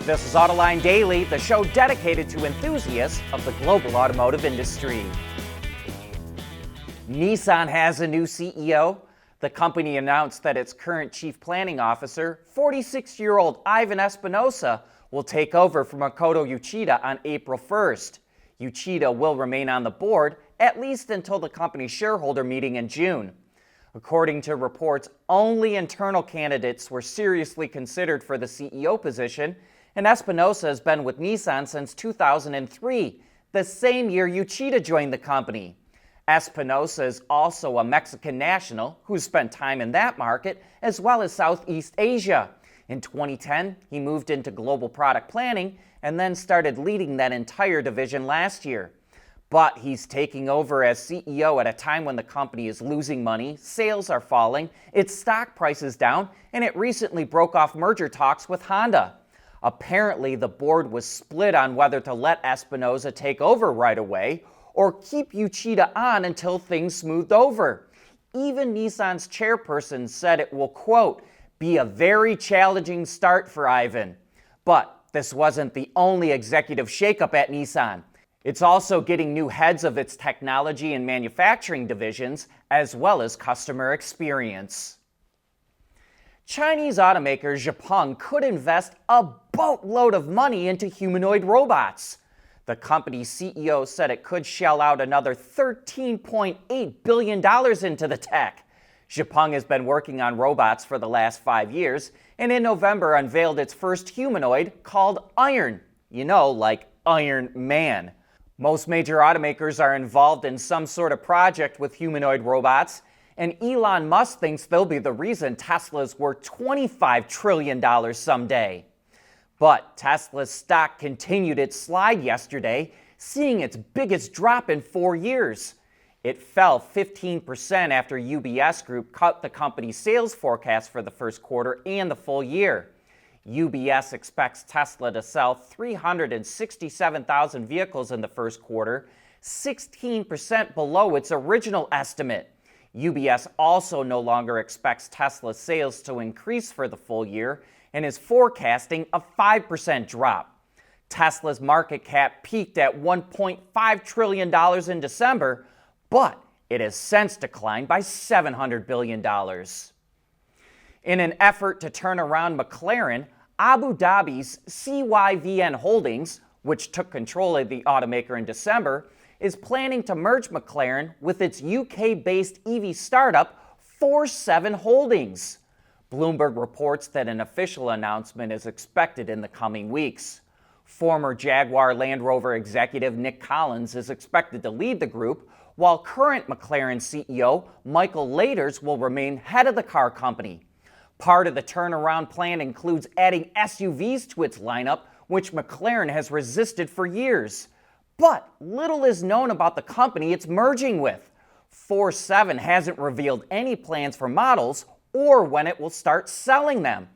This is Autoline Daily, the show dedicated to enthusiasts of the global automotive industry. Nissan has a new CEO. The company announced that its current chief planning officer, 46-year-old Ivan Espinosa, will take over from Makoto Uchida on April 1st. Uchida will remain on the board at least until the company's shareholder meeting in June. According to reports, only internal candidates were seriously considered for the CEO position, and Espinosa has been with Nissan since 2003, the same year Uchida joined the company. Espinosa is also a Mexican national who spent time in that market as well as Southeast Asia. In 2010, he moved into global product planning and then started leading that entire division last year. But he's taking over as CEO at a time when the company is losing money, sales are falling, its stock price is down, and it recently broke off merger talks with Honda. Apparently, the board was split on whether to let Espinosa take over right away or keep Uchida on until things smoothed over. Even Nissan's chairperson said it will, quote, be a very challenging start for Ivan. But this wasn't the only executive shakeup at Nissan. It's also getting new heads of its technology and manufacturing divisions, as well as customer experience. Chinese automaker XPeng could invest a boatload of money into humanoid robots. The company's CEO said it could shell out another $13.8 billion into the tech. XPeng has been working on robots for the last 5 years, and in November unveiled its first humanoid called Iron. You know, like Iron Man. Most major automakers are involved in some sort of project with humanoid robots, and Elon Musk thinks they'll be the reason Tesla's worth $25 trillion someday. But Tesla's stock continued its slide yesterday, seeing its biggest drop in 4 years. It fell 15% after UBS Group cut the company's sales forecast for the first quarter and the full year. UBS expects Tesla to sell 367,000 vehicles in the first quarter, 16% below its original estimate. UBS also no longer expects Tesla's sales to increase for the full year and is forecasting a 5% drop. Tesla's market cap peaked at $1.5 trillion in December, but it has since declined by $700 billion. In an effort to turn around McLaren, Abu Dhabi's CYVN Holdings, which took control of the automaker in December, is planning to merge McLaren with its UK-based EV startup 47 Holdings. Bloomberg reports that an official announcement is expected in the coming weeks. Former Jaguar Land Rover executive Nick Collins is expected to lead the group, while current McLaren CEO Michael Laters will remain head of the car company. Part of the turnaround plan includes adding SUVs to its lineup, which McLaren has resisted for years. But little is known about the company it's merging with. 47 hasn't revealed any plans for models or when it will start selling them.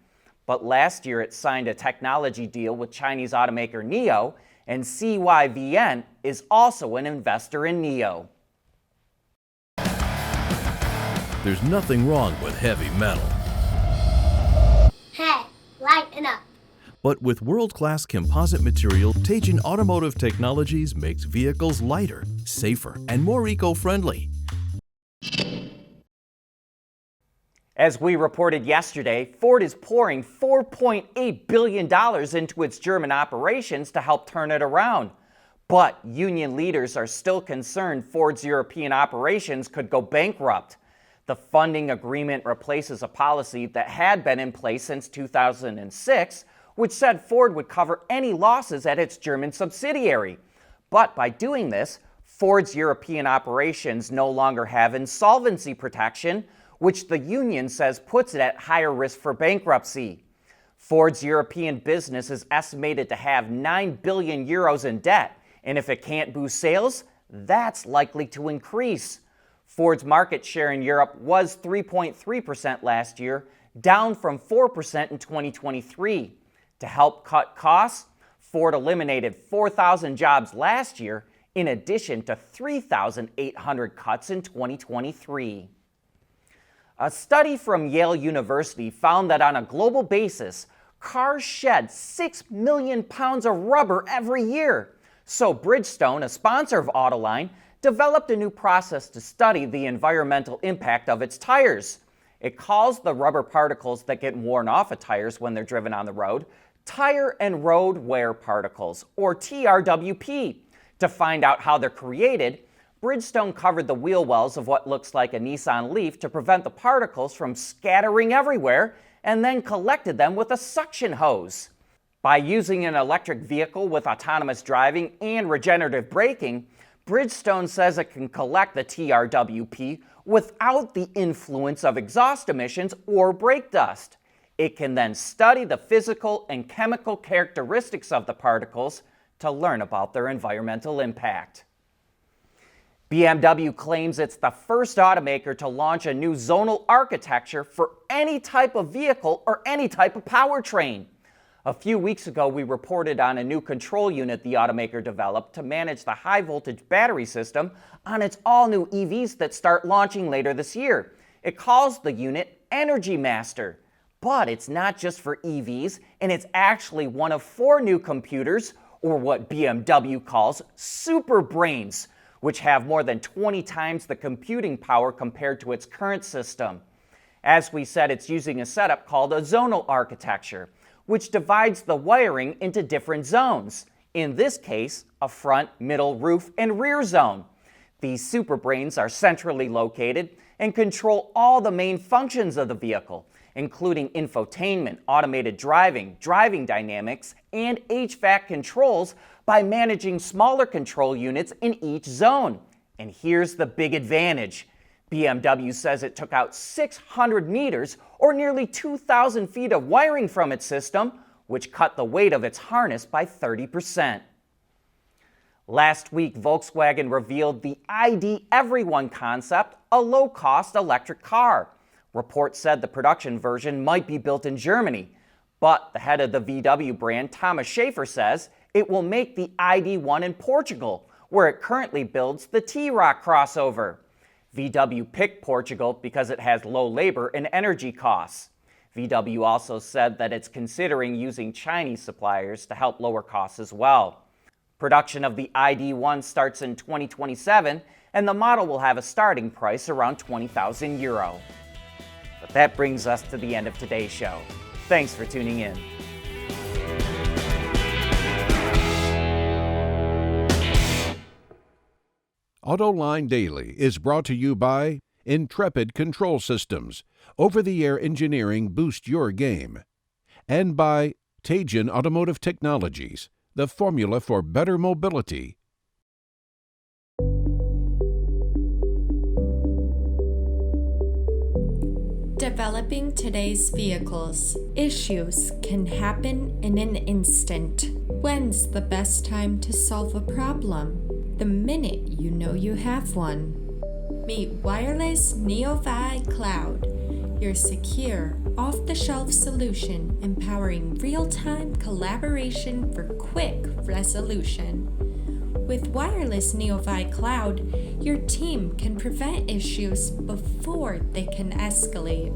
But last year it signed a technology deal with Chinese automaker NIO, and CYVN is also an investor in NIO. There's nothing wrong with heavy metal. Hey, lighten up. But with world-class composite material, Teijin Automotive Technologies makes vehicles lighter, safer, and more eco-friendly. As we reported yesterday, Ford is pouring $4.8 billion into its German operations to help turn it around. But union leaders are still concerned Ford's European operations could go bankrupt. The funding agreement replaces a policy that had been in place since 2006, which said Ford would cover any losses at its German subsidiary. But by doing this, Ford's European operations no longer have insolvency protection, which the union says puts it at higher risk for bankruptcy. Ford's European business is estimated to have 9 billion euros in debt, and if it can't boost sales, that's likely to increase. Ford's market share in Europe was 3.3% last year, down from 4% in 2023. To help cut costs, Ford eliminated 4,000 jobs last year, in addition to 3,800 cuts in 2023. A study from Yale University found that on a global basis, Cars shed 6 million pounds of rubber every year. So Bridgestone, a sponsor of Autoline, developed a new process to study the environmental impact of its tires. It calls the rubber particles that get worn off of tires when they're driven on the road tire and road wear particles, or TRWP. To find out how they're created, Bridgestone covered the wheel wells of what looks like a Nissan Leaf to prevent the particles from scattering everywhere, and then collected them with a suction hose. By using an electric vehicle with autonomous driving and regenerative braking, Bridgestone says it can collect the TRWP without the influence of exhaust emissions or brake dust. It can then study the physical and chemical characteristics of the particles to learn about their environmental impact. BMW claims it's the first automaker to launch a new zonal architecture for any type of vehicle or any type of powertrain. A few weeks ago, we reported on a new control unit the automaker developed to manage the high-voltage battery system on its all-new EVs that start launching later this year. It calls the unit Energy Master. But it's not just for EVs, and it's actually one of 4 new computers, or what BMW calls super brains, which have more than 20 times the computing power compared to its current system. As we said, it's using a setup called a zonal architecture, which divides the wiring into different zones. In this case, a front, middle, roof, and rear zone. These super brains are centrally located and control all the main functions of the vehicle, including infotainment, automated driving, driving dynamics, and HVAC controls by managing smaller control units in each zone. And here's the big advantage. BMW says it took out 600 meters, or nearly 2,000 feet of wiring from its system, which cut the weight of its harness by 30%. Last week, Volkswagen revealed the ID Everyone concept, a low-cost electric car. Reports said the production version might be built in Germany, but the head of the VW brand, Thomas Schaefer, says it will make the ID.1 in Portugal, where it currently builds the T-Roc crossover. VW picked Portugal because it has low labor and energy costs. VW also said that it's considering using Chinese suppliers to help lower costs as well. Production of the ID.1 starts in 2027, and the model will have a starting price around €20,000. But that brings us to the end of today's show. Thanks for tuning in. Autoline Daily is brought to you by Intrepid Control Systems. Over-the-air engineering boost your game. And by Teijin Automotive Technologies, the formula for better mobility. Developing today's vehicles. Issues can happen in an instant. When's the best time to solve a problem? The minute you know you have one. Meet Wireless NeoVi Cloud, your secure, off-the-shelf solution empowering real-time collaboration for quick resolution. With Wireless NeoVi Cloud, your team can prevent issues before they can escalate.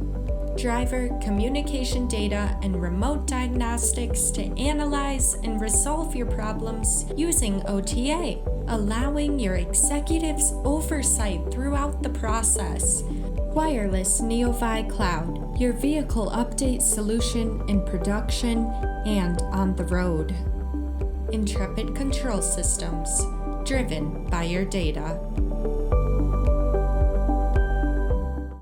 Driver communication data and remote diagnostics to analyze and resolve your problems using OTA, allowing your executives oversight throughout the process. Wireless NeoVi Cloud, your vehicle update solution in production and on the road. Intrepid Control Systems, driven by your data.